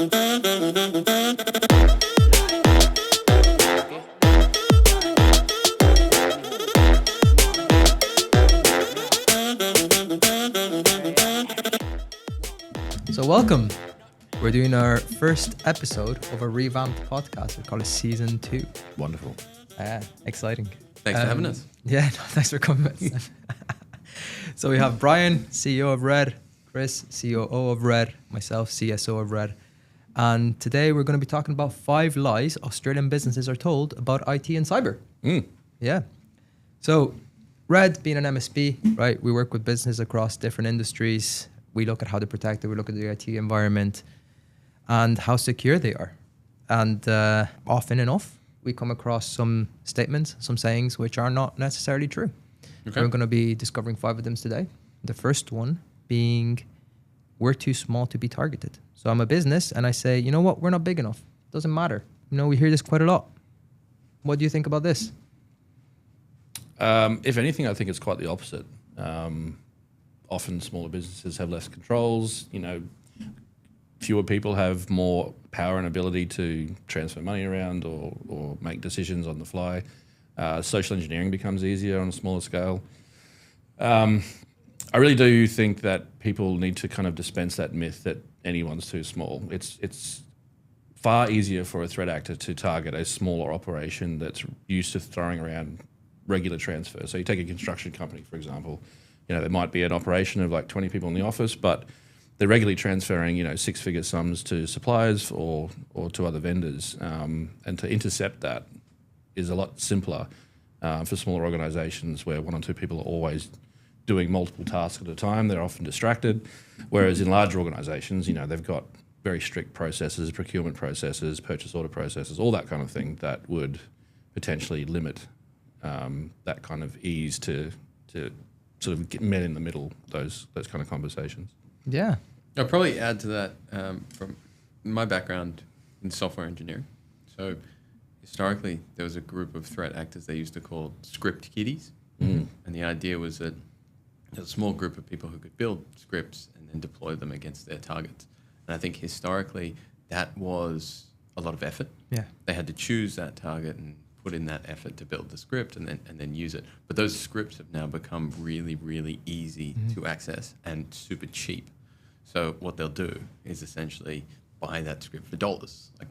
So welcome. We're doing our first episode of a revamped podcast. We call it Season 2. Wonderful. Exciting. Thanks for having us. Yeah, no, thanks for coming. So we have Bryan, CEO of Red, Chris, COO of Red, myself, CSO of Red. And today we're going to be talking about 5 lies Australian businesses are told about IT and cyber. Yeah. So Red being an MSP, right? We work with businesses across different industries. We look at how they're protected. We look at the IT environment and how secure they are. And often enough, we come across some statements, some sayings, which are not necessarily true. Okay. We're going to be discovering 5 of them today. The first one being, we're too small to be targeted. So I'm a business and I say, you know what? We're not big enough. Doesn't matter. You know, we hear this quite a lot. What do you think about this? If anything, I think it's quite the opposite. Often smaller businesses have less controls, you know, fewer people have more power and ability to transfer money around or make decisions on the fly. Social engineering becomes easier on a smaller scale. I really do think that people need to kind of dispense that myth that anyone's too small. It's far easier for a threat actor to target a smaller operation that's used to throwing around regular transfers. So you take a construction company, for example. You know, there might be an operation of like 20 people in the office, but they're regularly transferring, you know, 6-figure sums to suppliers or to other vendors. And to intercept that is a lot simpler for smaller organizations where 1 or 2 people are always doing multiple tasks at a time. They're often distracted. Whereas in larger organizations, you know, they've got very strict processes, procurement processes, purchase order processes, all that kind of thing that would potentially limit that kind of ease to sort of get men in the middle, those kind of conversations. Yeah. I'll probably add to that from my background in software engineering. So historically, there was a group of threat actors they used to call script kiddies. And the idea was that there was a small group of people who could build scripts and then deploy them against their targets. And I think historically, that was a lot of effort. Yeah. They had to choose that target and put in that effort to build the script and then use it. But those scripts have now become really, really easy to access and super cheap. So what they'll do is essentially buy that script for dollars, like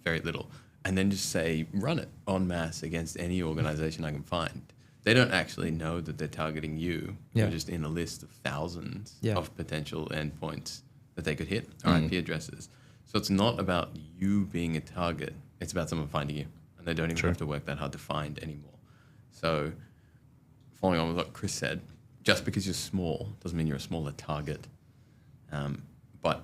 very little, and then just say, run it en masse against any organization I can find. They don't actually know that they're targeting you. They're just in a list of thousands of potential endpoints that they could hit, or IP addresses. So it's not about you being a target. It's about someone finding you. They don't even have to work that hard to find anymore. So following on with what Chris said, just because you're small doesn't mean you're a smaller target. But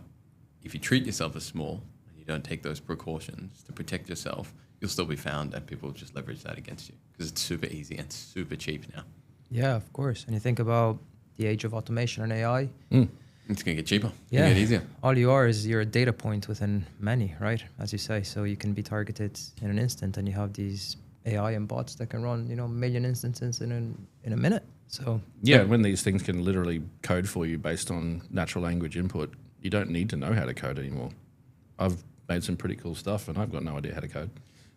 if you treat yourself as small and you don't take those precautions to protect yourself, you'll still be found and people will just leverage that against you because it's super easy and super cheap now. Yeah, of course. And you think about the age of automation and AI. It's going to get cheaper. It's going to get easier. All you are is you're a data point within many, right? As you say, so you can be targeted in an instant, and you have these AI and bots that can run, you know, 1 million instances in a minute. So when these things can literally code for you based on natural language input, you don't need to know how to code anymore. I've made some pretty cool stuff, and I've got no idea how to code.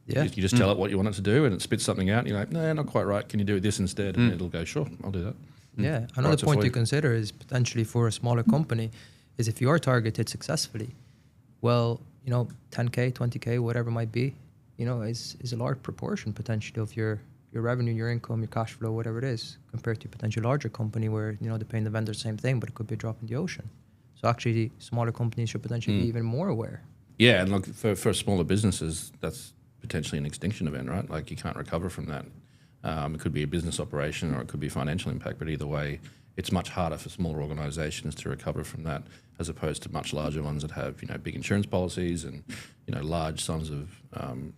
Yeah, you just tell it what you want it to do, and it spits something out. And you're like, no, not quite right. Can you do this instead? And it'll go, sure, I'll do that. Yeah, another point to consider is potentially for a smaller company is if you are targeted successfully, well, you know, 10K, 20K, whatever it might be, you know, is a large proportion potentially of your revenue, your income, your cash flow, whatever it is, compared to a potentially larger company where, you know, they're paying the vendor the same thing, but it could be a drop in the ocean. So actually, smaller companies should potentially be even more aware. Yeah, and look, for smaller businesses, that's potentially an extinction event, right? Like you can't recover from that. It could be a business operation or it could be financial impact, but either way, it's much harder for smaller organizations to recover from that as opposed to much larger ones that have, you know, big insurance policies and, you know, large sums of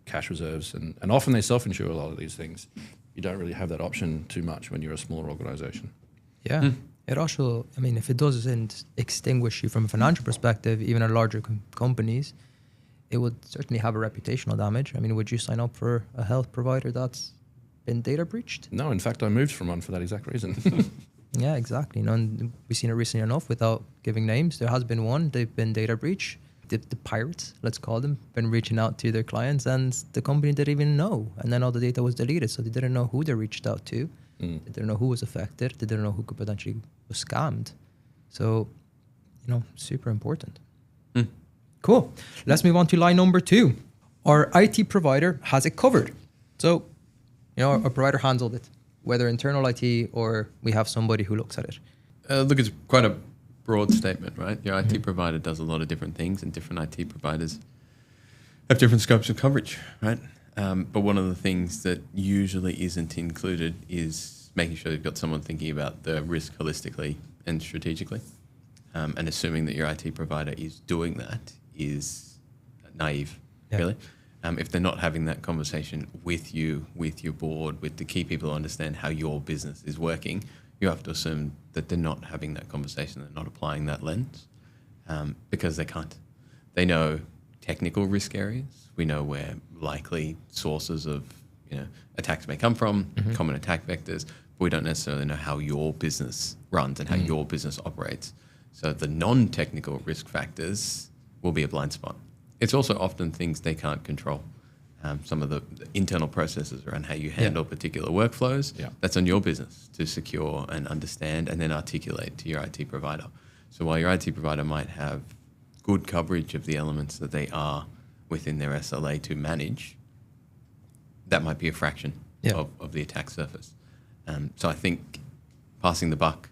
cash reserves. And often they self-insure a lot of these things. You don't really have that option too much when you're a smaller organization. Yeah. It also, I mean, if it doesn't extinguish you from a financial perspective, even at larger companies, it would certainly have a reputational damage. I mean, would you sign up for a health provider that's been data breached? No, in fact, I moved from one for that exact reason. Yeah, exactly. You know, and we've seen it recently enough without giving names. There has been one. They've been data breached. the pirates, let's call them, been reaching out to their clients, and the company didn't even know. And then all the data was deleted, so they didn't know who they reached out to. They didn't know who was affected. They didn't know who could potentially was scammed. So, super important. Cool. Let's move on to line number 2. Our IT provider has it covered. So, our provider handled it, whether internal IT or we have somebody who looks at it. Look, it's quite a broad statement, right? Your IT provider does a lot of different things, and different IT providers have different scopes of coverage, right? But one of the things that usually isn't included is making sure you've got someone thinking about the risk holistically and strategically. And assuming that your IT provider is doing that is naive, really. If they're not having that conversation with you, with your board, with the key people who understand how your business is working, you have to assume that they're not having that conversation, they're not applying that lens, because they can't. They know technical risk areas. We know where likely sources of attacks may come from, common attack vectors, but we don't necessarily know how your business runs and how your business operates. So the non-technical risk factors will be a blind spot. It's also often things they can't control. Some of the internal processes around how you handle particular workflows, that's on your business to secure and understand and then articulate to your IT provider. So while your IT provider might have good coverage of the elements that they are within their SLA to manage, that might be a fraction of the attack surface. So I think passing the buck,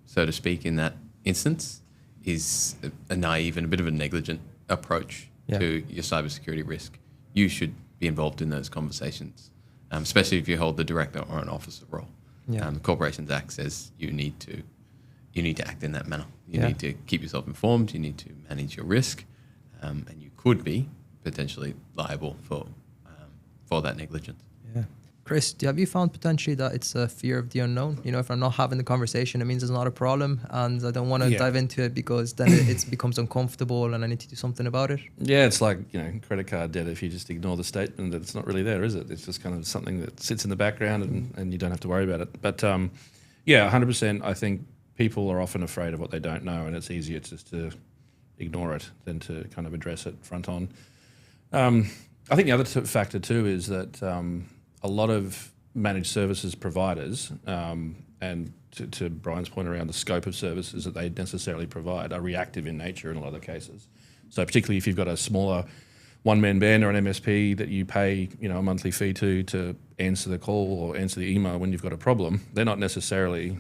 so to speak, in that instance is a naive and a bit of a negligent approach to your cybersecurity risk. You should be involved in those conversations, especially if you hold the director or an officer role. The Corporations Act says you need to act in that manner. You need to keep yourself informed. You need to manage your risk, and you could be potentially liable for that negligence. Yeah. Chris, have you found potentially that it's a fear of the unknown? If I'm not having the conversation, it means it's not a problem, and I don't want to dive into it because then it becomes uncomfortable and I need to do something about it. Yeah, it's like, credit card debt. If you just ignore the statement, it's not really there, is it? It's just kind of something that sits in the background and you don't have to worry about it. But 100%, I think people are often afraid of what they don't know, and it's easier just to ignore it than to kind of address it front on. I think the other factor too is that a lot of managed services providers, and to Brian's point around the scope of services that they necessarily provide, are reactive in nature in a lot of cases. So particularly if you've got a smaller one-man band or an MSP that you pay a monthly fee to answer the call or answer the email when you've got a problem, they're not necessarily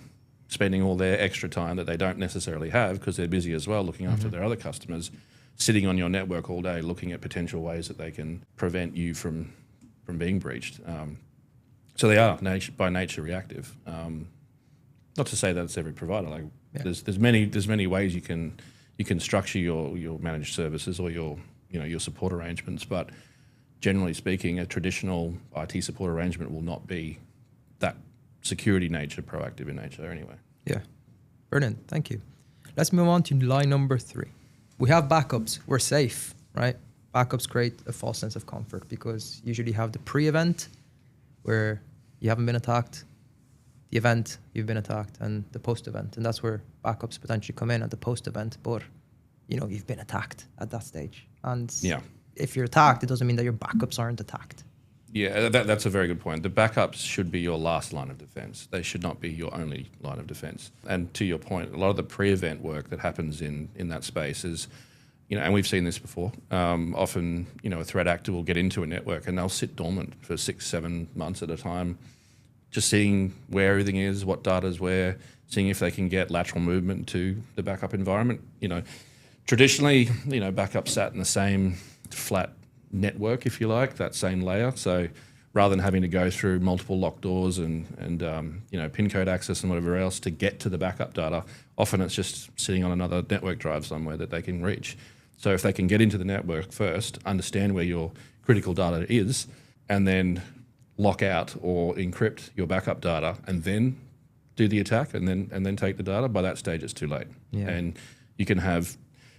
spending all their extra time that they don't necessarily have because they're busy as well looking after their other customers, sitting on your network all day looking at potential ways that they can prevent you from being breached. So they are by nature reactive. Not to say that it's every provider. There's many ways you can structure your managed services or your support arrangements, but generally speaking, a traditional IT support arrangement will not be that security nature, proactive in nature anyway. Yeah, brilliant. Thank you. Let's move on to line number 3. We have backups. We're safe, right? Backups create a false sense of comfort because usually you have the pre-event where you haven't been attacked, the event you've been attacked, and the post-event. And that's where backups potentially come in at the post-event. But, you've been attacked at that stage. And if you're attacked, it doesn't mean that your backups aren't attacked. Yeah, that's a very good point. The backups should be your last line of defense. They should not be your only line of defense. And to your point, a lot of the pre-event work that happens in that space is, and we've seen this before, often, a threat actor will get into a network and they'll sit dormant for 6-7 months at a time, just seeing where everything is, what data is where, seeing if they can get lateral movement to the backup environment. Traditionally, backup sat in the same flat network, if you like, that same layer. So rather than having to go through multiple locked doors and PIN code access and whatever else to get to the backup data, often it's just sitting on another network drive somewhere that they can reach. So if they can get into the network first, understand where your critical data is, and then lock out or encrypt your backup data, and then do the attack, and then take the data, by that stage it's too late. Yeah. And you can have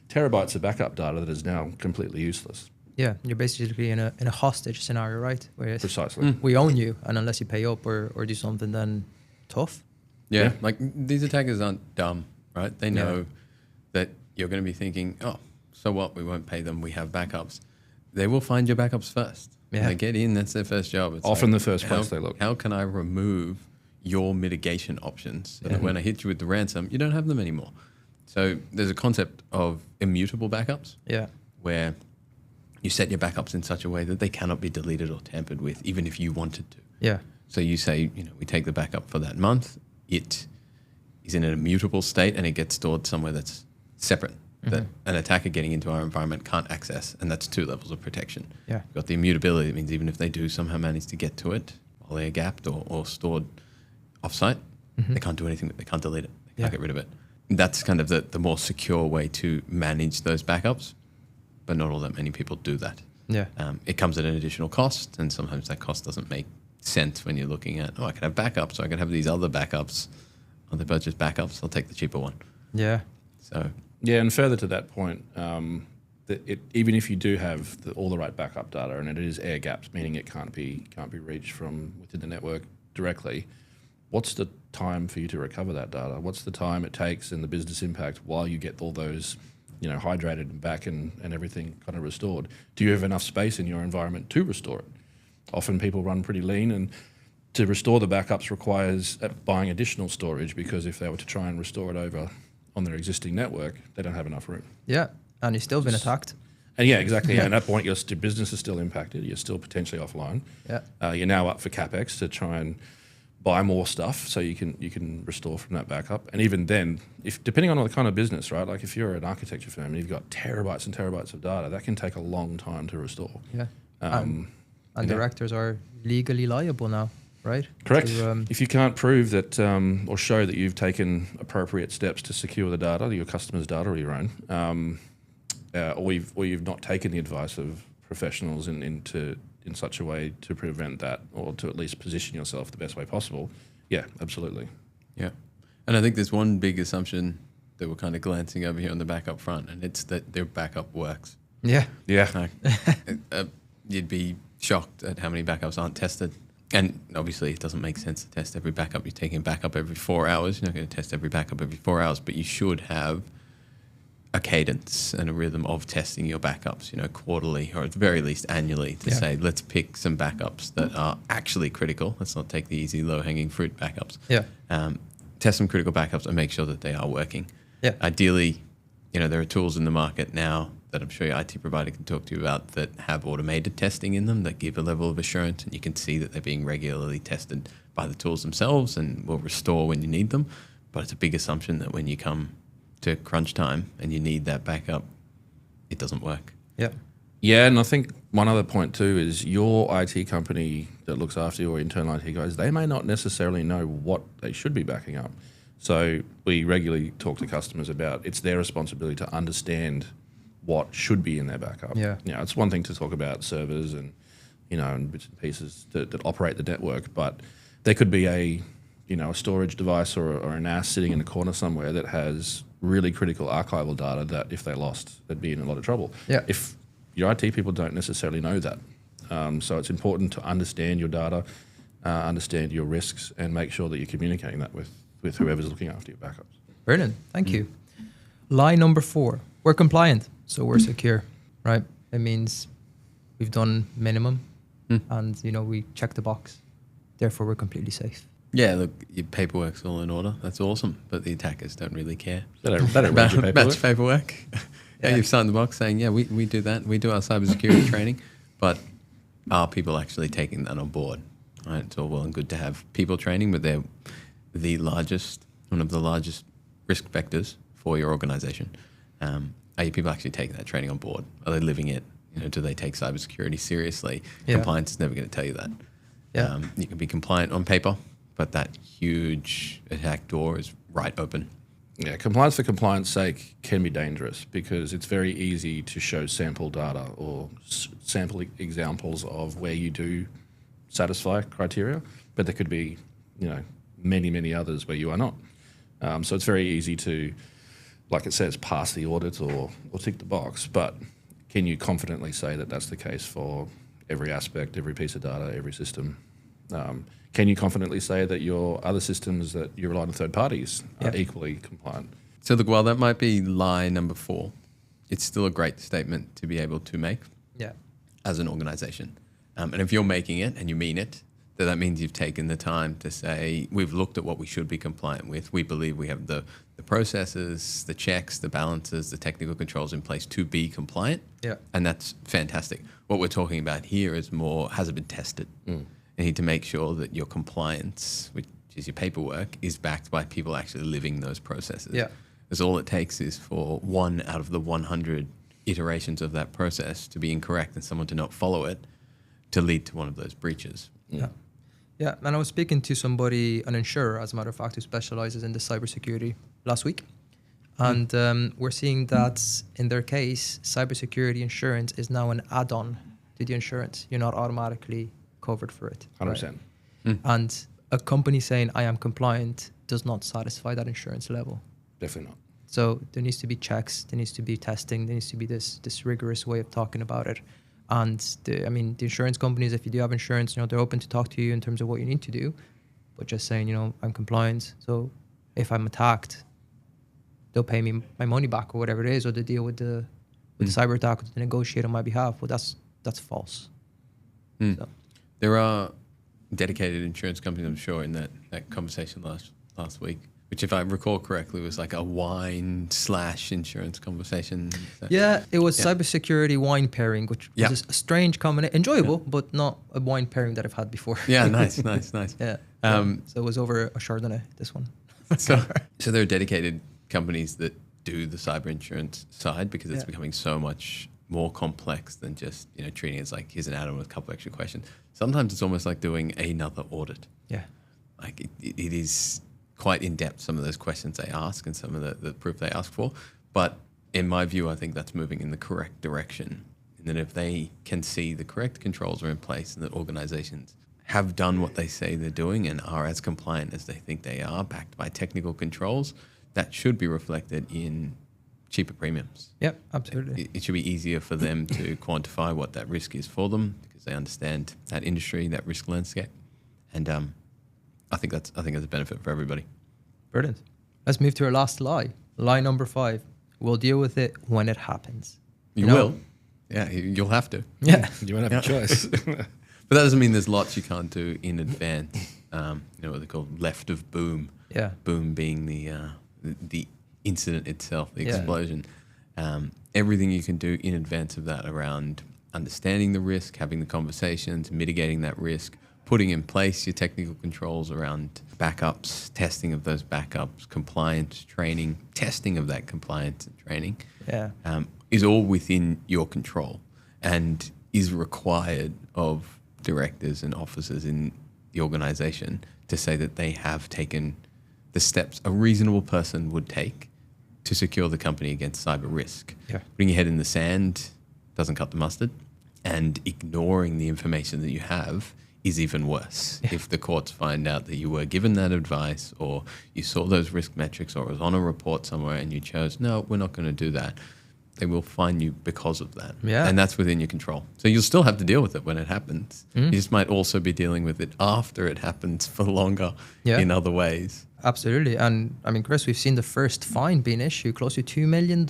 terabytes of backup data that is now completely useless. Yeah, you're basically in a hostage scenario, right? Where precisely. We own you, and unless you pay up or do something, then tough. Yeah, like these attackers aren't dumb, right? They know that you're going to be thinking, so what? We won't pay them. We have backups. They will find your backups first. Yeah. When they get in, that's their first job. It's Often the first place they look. How can I remove your mitigation options so that when I hit you with the ransom, you don't have them anymore? So there's a concept of immutable backups Yeah. where you set your backups in such a way that they cannot be deleted or tampered with, even if you wanted to. Yeah. So you say, we take the backup for that month. It is in an immutable state and it gets stored somewhere that's separate, that an attacker getting into our environment can't access. And that's 2 levels of protection. Yeah. You've got the immutability. It means even if they do somehow manage to get to it while they're gapped or stored offsite, they can't do anything. They can't delete it. They can't get rid of it. That's kind of the more secure way to manage those backups, but not all that many people do that. Yeah. It comes at an additional cost, and sometimes that cost doesn't make sense when you're looking at, I could have backups, so I could have these other backups. Are they both just backups? I'll take the cheaper one. Yeah. So Yeah, and further to that point, even if you do have all the right backup data and it is air gapped, meaning it can't be reached from within the network directly, what's the time for you to recover that data? What's the time it takes and the business impact while you get all those, hydrated and back and everything kind of restored? Do you have enough space in your environment to restore it? Often people run pretty lean, and to restore the backups requires buying additional storage, because if they were to try and restore it over on their existing network, they don't have enough room. Yeah. And you've still been attacked. And yeah, exactly. Yeah. And at that point, your business is still impacted. You're still potentially offline. Yeah. You're now up for CapEx to try and buy more stuff so you can restore from that backup. And even then, depending on the kind of business, right? Like if you're an architecture firm and you've got terabytes and terabytes of data, that can take a long time to restore. Yeah. And directors are legally liable now, right? Correct. If you can't prove that or show that you've taken appropriate steps to secure the data, your customer's data or your own, or you've not taken the advice of professionals in such a way to prevent that, or to at least position yourself the best way possible, yeah, absolutely. Yeah. And I think there's one big assumption that we're kind of glancing over here on the backup front, and it's that their backup works. Yeah. Yeah. You'd be shocked at how many backups aren't tested. And obviously it doesn't make sense to test every backup. You're taking a backup every 4 hours. You're not going to test every backup every 4 hours, but you should have a cadence and a rhythm of testing your backups, quarterly or at the very least annually, to say, let's pick some backups that are actually critical. Let's not take the easy low-hanging fruit backups. Yeah. Test some critical backups and make sure that they are working. Yeah. Ideally, there are tools in the market now that I'm sure your IT provider can talk to you about that have automated testing in them that give a level of assurance, and you can see that they're being regularly tested by the tools themselves and will restore when you need them. But it's a big assumption that when you come to crunch time and you need that backup, it doesn't work. Yeah. Yeah, and I think one other point too is your IT company that looks after your internal IT guys, they may not necessarily know what they should be backing up. So we regularly talk to customers about it's their responsibility to understand what should be in their backup. Yeah. It's one thing to talk about servers and and bits and pieces that operate the network, but there could be a storage device or an NAS sitting in a corner somewhere that has really critical archival data that if they lost, they'd be in a lot of trouble. Yeah. If your IT people don't necessarily know that. So it's important to understand your data, understand your risks, and make sure that you're communicating that with whoever's looking after your backups. Brilliant. Thank you. Lie number 4. We're compliant, so we're secure, right? It means we've done minimum and, we check the box. Therefore, we're completely safe. Yeah, look, your paperwork's all in order. That's awesome. But the attackers don't really care. They don't read your paperwork. Batch paperwork. Yeah, you've signed the box saying, we do that. We do our cybersecurity training. But are people actually taking that on board? Right? It's all well and good to have people training, but they're one of the largest risk vectors for your organization. Are you people actually taking that training on board? Are they living it? Do they take cybersecurity seriously? Yeah. Compliance is never going to tell you that. Yeah. You can be compliant on paper, but that huge attack door is right open. Yeah, compliance for compliance sake can be dangerous because it's very easy to show sample data or sample examples of where you do satisfy criteria, but there could be, many, many others where you are not. So it's very easy to, like it says, pass the audit or tick the box, but can you confidently say that that's the case for every aspect, every piece of data, every system? Can you confidently say that your other systems that you rely on third parties are equally compliant? So look, while that might be lie number 4, it's still a great statement to be able to make Yeah. as an organization. And if you're making it and you mean it, then that means you've taken the time to say, we've looked at what we should be compliant with. We believe we have the processes, the checks, the balances, the technical controls in place to be compliant. Yeah. And that's fantastic. What we're talking about here is more, has it been tested? You need to make sure that your compliance, which is your paperwork, is backed by people actually living those processes. Yeah. Because all it takes is for 1 out of the 100 iterations of that process to be incorrect and someone to not follow it to lead to one of those breaches. Yeah. Yeah. And I was speaking to somebody, an insurer, as a matter of fact, who specializes in the cybersecurity last week. And we're seeing that in their case, cybersecurity insurance is now an add-on to the insurance. You're not automatically covered for it. 100%. Right? And a company saying, I am compliant, does not satisfy that insurance level. Definitely not. So there needs to be checks, there needs to be testing, there needs to be this rigorous way of talking about it. And the insurance companies, if you do have insurance, they're open to talk to you in terms of what you need to do, but just saying, I'm compliant. So if I'm attacked, they'll pay me my money back or whatever it is, or they deal with the cyber attack, or they negotiate on my behalf. Well, that's false. So. There are dedicated insurance companies, I'm sure, in that conversation last week, which, if I recall correctly, was like a wine/insurance conversation. Yeah, it was cybersecurity wine pairing, which was a strange combination. Enjoyable, but not a wine pairing that I've had before. Yeah, nice. Yeah. So it was over a Chardonnay, this one. So there are dedicated companies that do the cyber insurance side because it's becoming so much more complex than just treating it as like, here's an add-on with a couple extra questions. Sometimes it's almost like doing another audit. Yeah. Like it is quite in-depth, some of those questions they ask and some of the proof they ask for. But in my view, I think that's moving in the correct direction. And that if they can see the correct controls are in place and that organizations have done what they say they're doing and are as compliant as they think they are, backed by technical controls, that should be reflected in cheaper premiums. Yeah, absolutely. It should be easier for them to quantify what that risk is for them because they understand that industry, that risk landscape. And I think that's a benefit for everybody. Brilliant. Let's move to our last lie. Lie number 5. We'll deal with it when it happens. You will. Yeah, you'll have to. Yeah. You won't have a choice. But that doesn't mean there's lots you can't do in advance. What they call left of boom. Yeah. Boom being the incident itself, the explosion. Everything you can do in advance of that around understanding the risk, having the conversations, mitigating that risk, putting in place your technical controls around backups, testing of those backups, compliance training, testing of that compliance and training, is all within your control and is required of directors and officers in the organization to say that they have taken the steps a reasonable person would take to secure the company against cyber risk. Yeah. Putting your head in the sand doesn't cut the mustard, and ignoring the information that you have is even worse. Yeah. If the courts find out that you were given that advice or you saw those risk metrics or it was on a report somewhere and you chose, no, we're not going to do that, they will fine you because of that. Yeah. And that's within your control. So you'll still have to deal with it when it happens. You just might also be dealing with it after it happens for longer in other ways. Absolutely. And Chris, we've seen the first fine being issued close to $2 million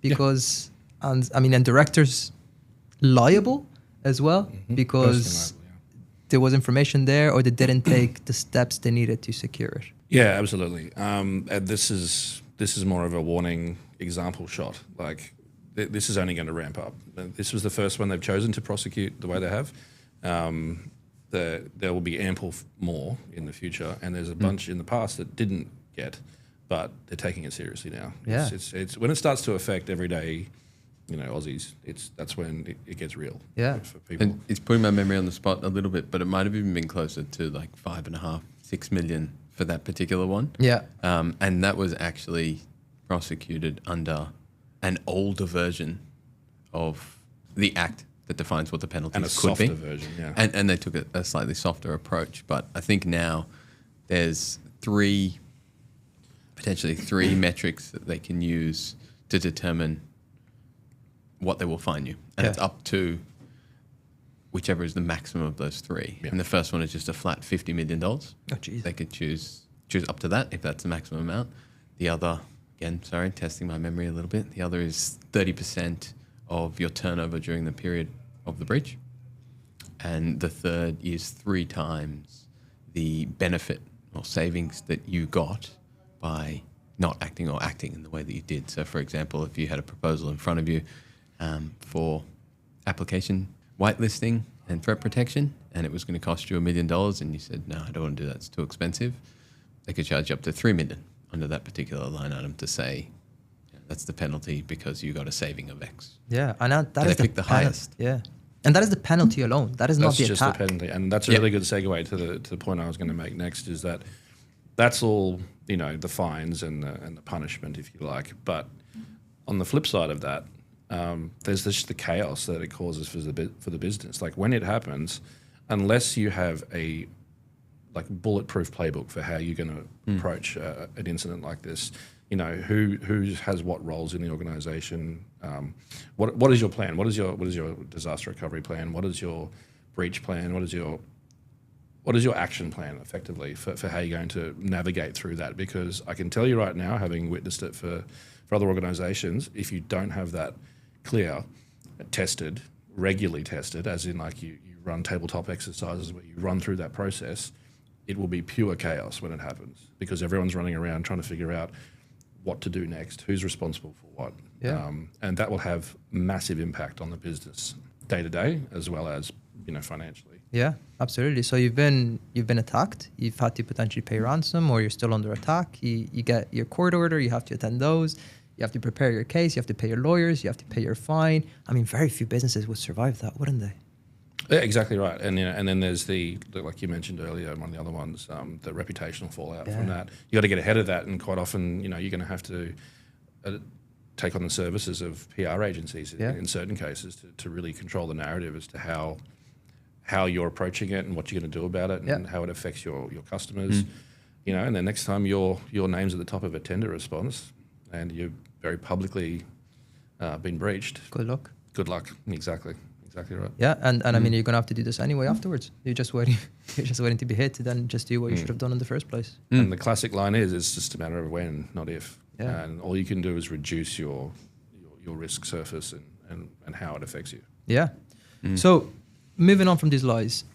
because, and directors liable as well because there was information there or they didn't take the steps they needed to secure it. Yeah, absolutely. And this is more of a warning example shot. Like this is only going to ramp up. This was the first one they've chosen to prosecute the way they have. There will be ample more in the future, and there's a bunch in the past that didn't get, but they're taking it seriously now. Yeah. It's when it starts to affect everyday, Aussies. That's when it gets real. Yeah. For people. And it's putting my memory on the spot a little bit, but it might have even been closer to like 5.5, 6 million for that particular one. Yeah. And that was actually prosecuted under an older version of the act that defines what the penalties and a could be. softer version, yeah. And they took a slightly softer approach. But I think now there's potentially three metrics that they can use to determine what they will fine you. And it's up to whichever is the maximum of those three. Yeah. And the first one is just a flat $50 million. Oh, geez. They could choose up to that if that's the maximum amount. The other again, sorry, testing my memory a little bit. The other is 30% of your turnover during the period of the breach. And the third is 3 times the benefit or savings that you got by not acting or acting in the way that you did. So, for example, if you had a proposal in front of you for application whitelisting and threat protection, and it was going to cost you $1 million, and you said, no, I don't want to do that, it's too expensive, they could charge you up to $3 million under that particular line item to say, that's the penalty because you got a saving of X. Yeah, and that They is pick the highest. Yeah, and that is the penalty alone. That is not the just attack. the penalty, and that's a really good segue to the point I was going to make next. Is that that's all, you know, the fines and the punishment, if you like. But on the flip side of that, there's just the chaos that it causes for the business. Like when it happens, unless you have a bulletproof playbook for how you're going to approach an incident like this. You know, who has what roles in the organisation? What is your plan? What is your disaster recovery plan? What is your breach plan? What is your action plan, effectively, for how you're going to navigate through that? Because I can tell you right now, having witnessed it for other organisations, if you don't have that clear, tested, regularly tested, as in like you run tabletop exercises where you run through that process, it will be pure chaos when it happens because everyone's running around trying to figure out what to do next, who's responsible for what. Yeah. And that will have massive impact on the business day to day as well as, you know, financially. Yeah, absolutely. So you've been attacked, you've had to potentially pay ransom, or you're still under attack. You get your court order, you have to attend those, you have to prepare your case, you have to pay your lawyers, you have to pay your fine. I mean, very few businesses would survive that, wouldn't they? Yeah, exactly right. And and then there's the like you mentioned earlier, one of the other ones, the reputational fallout from that. You got to get ahead of that, and quite often, you know, you're going to have to take on the services of PR agencies in certain cases to really control the narrative as to how you're approaching it and what you're going to do about it and how it affects your customers. You know, and then next time your name's at the top of a tender response and you've very publicly been breached. Good luck. Good luck. Exactly right. Yeah, and I mean, you're gonna have to do this anyway afterwards. You're just waiting to be hit to then just do what you should have done in the first place. And the classic line is, it's just a matter of when, not if. Yeah. And all you can do is reduce your risk surface and how it affects you. Yeah. So moving on from these lies,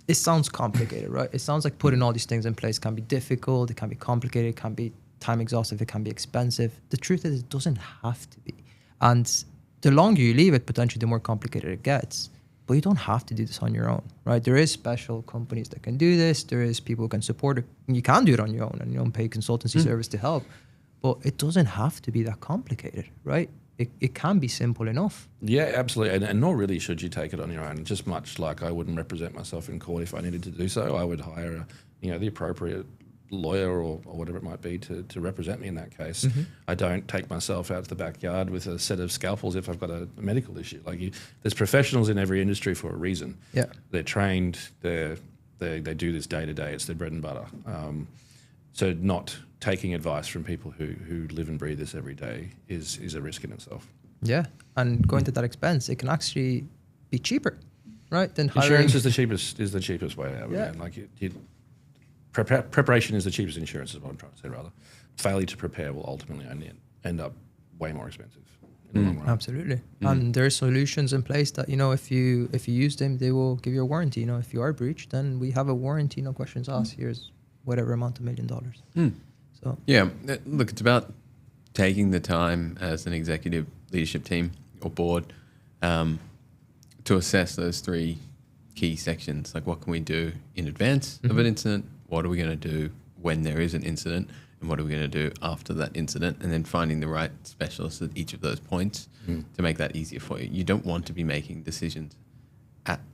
it sounds complicated, right? It sounds like putting all these things in place can be difficult, it can be complicated, it can be time exhaustive, it can be expensive. The truth is, it doesn't have to be. And the longer you leave it, potentially the more complicated it gets. But you don't have to do this on your own, right? There is special companies that can do this. There is people who can support it. You can do it on your own and you don't pay consultancy service to help. But it doesn't have to be that complicated, right? It can be simple enough. Yeah, absolutely. And nor really should you take it on your own. Just much like I wouldn't represent myself in court if I needed to do so. I would hire the appropriate lawyer or whatever it might be to represent me in that case. I don't take myself out to the backyard with a set of scalpels if I've got a medical issue. There's professionals in every industry for a reason. Yeah, they're trained. They do this day to day. It's their bread and butter. So not taking advice from people who live and breathe this every day is a risk in itself. Yeah, and going to that expense, it can actually be cheaper, right? Than insurance is the cheapest way out. Yeah. Preparation is the cheapest insurance, is what I'm trying to say, rather. Failure to prepare will ultimately only end up way more expensive in the long run. Absolutely. And there are solutions in place that, if you use them, they will give you a warranty. If you are breached, then we have a warranty, no questions asked. Here's whatever amount of $1 million. So yeah, look, it's about taking the time as an executive leadership team or board to assess those 3 key sections. Like, what can we do in advance of an incident? What are we going to do when there is an incident? And what are we going to do after that incident? And then finding the right specialists at each of those points to make that easier for you. You don't want to be making decisions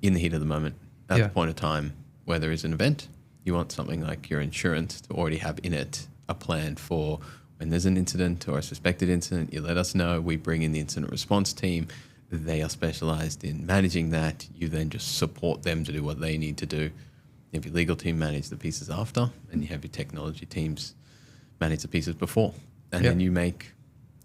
in the heat of the moment, at the point of time where there is an event. You want something like your insurance to already have in it a plan for when there's an incident or a suspected incident. You let us know. We bring in the incident response team. They are specialized in managing that. You then just support them to do what they need to do. You have your legal team manage the pieces after, and you have your technology teams manage the pieces before. And then you make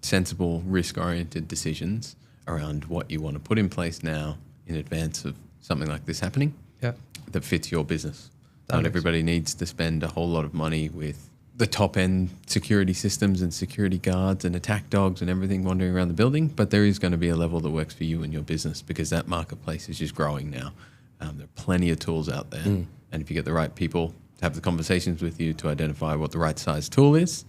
sensible, risk-oriented decisions around what you want to put in place now in advance of something like this happening that fits your business. Not everybody needs to spend a whole lot of money with the top end security systems and security guards and attack dogs and everything wandering around the building, but there is going to be a level that works for you and your business because that marketplace is just growing now. There are plenty of tools out there. And if you get the right people to have the conversations with you to identify what the right size tool is,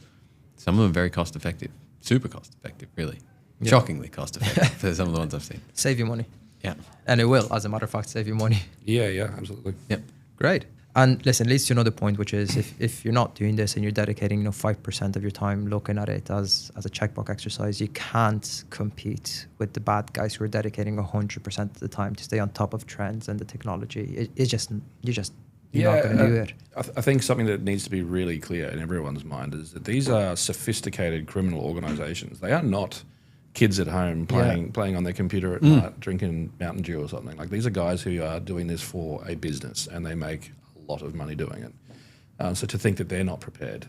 some of them are very cost effective, super cost effective, really. Yeah. Shockingly cost effective for some of the ones I've seen. Save you money. Yeah. And it will, as a matter of fact, save you money. Yeah, absolutely. Yep. Great. And listen, leads to another point, which is if you're not doing this and you're dedicating 5% of your time looking at it as a checkbox exercise, you can't compete with the bad guys who are dedicating 100% of the time to stay on top of trends and the technology. You're just not going to do it. I think something that needs to be really clear in everyone's mind is that these are sophisticated criminal organizations. They are not kids at home playing on their computer at night, drinking Mountain Dew or something. Like, these are guys who are doing this for a business and they make a lot of money doing it. So to think that they're not prepared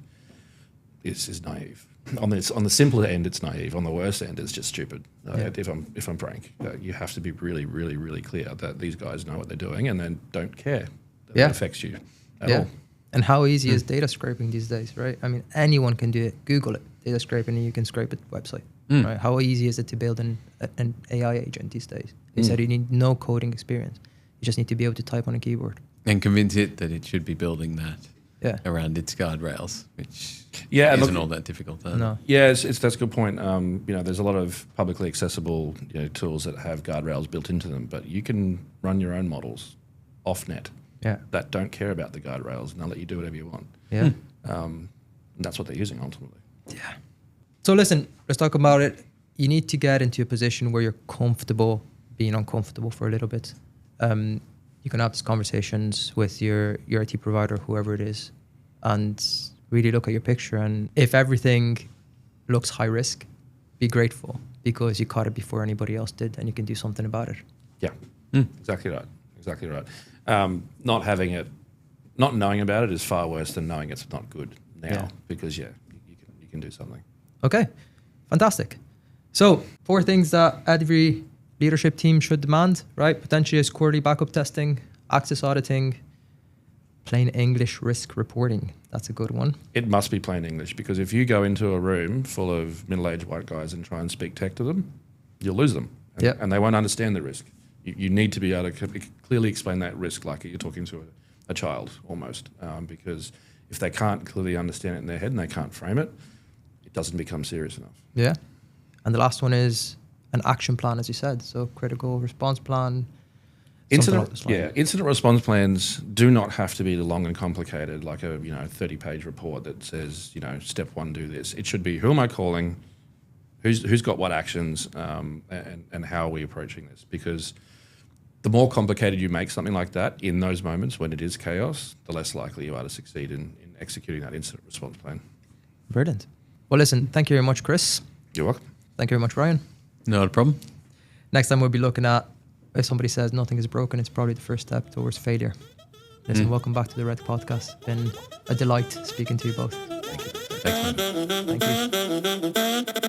is naive. On the simpler end, it's naive. On the worst end, it's just stupid. If I'm frank, you have to be really, really, really clear that these guys know what they're doing and then don't care that it affects you at all. And how easy is data scraping these days, right? I mean, anyone can do it. Google it, data scraping, and you can scrape a website. Right? How easy is it to build an AI agent these days? They said you need no coding experience. You just need to be able to type on a keyboard. And convince it that it should be building that around its guardrails, which isn't all that difficult. No. Yeah, that's a good point. There's a lot of publicly accessible tools that have guardrails built into them, but you can run your own models off-net that don't care about the guardrails, and they'll let you do whatever you want. Yeah. And that's what they're using ultimately. Yeah. So listen, let's talk about it. You need to get into a position where you're comfortable being uncomfortable for a little bit. You can have these conversations with your IT provider, whoever it is, and really look at your picture. And if everything looks high risk, be grateful because you caught it before anybody else did and you can do something about it. Yeah, exactly right. Not knowing about it is far worse than knowing it's not good now because you can do something. Okay, fantastic. So 4 things that every leadership team should demand, right? Potentially is quarterly backup testing, access auditing, plain English risk reporting. That's a good one. It must be plain English because if you go into a room full of middle-aged white guys and try and speak tech to them, you'll lose them. And they won't understand the risk. You need to be able to clearly explain that risk like you're talking to a child almost, because if they can't clearly understand it in their head and they can't frame it, it doesn't become serious enough. Yeah. And the last one is an action plan, as you said. So critical response plan. Incident response plans do not have to be long and complicated, like a 30-page report that says step 1 do this. It should be who am I calling, who's got what actions, and how are we approaching this? Because the more complicated you make something like that in those moments when it is chaos, the less likely you are to succeed in executing that incident response plan. Brilliant. Well, listen, thank you very much, Chris. You're welcome. Thank you very much, Bryan. Not a problem. Next time we'll be looking at if somebody says nothing is broken, it's probably the first step towards failure. Listen, welcome back to the Red Podcast. It's been a delight speaking to you both. Thank you. Thanks, man. Thank you.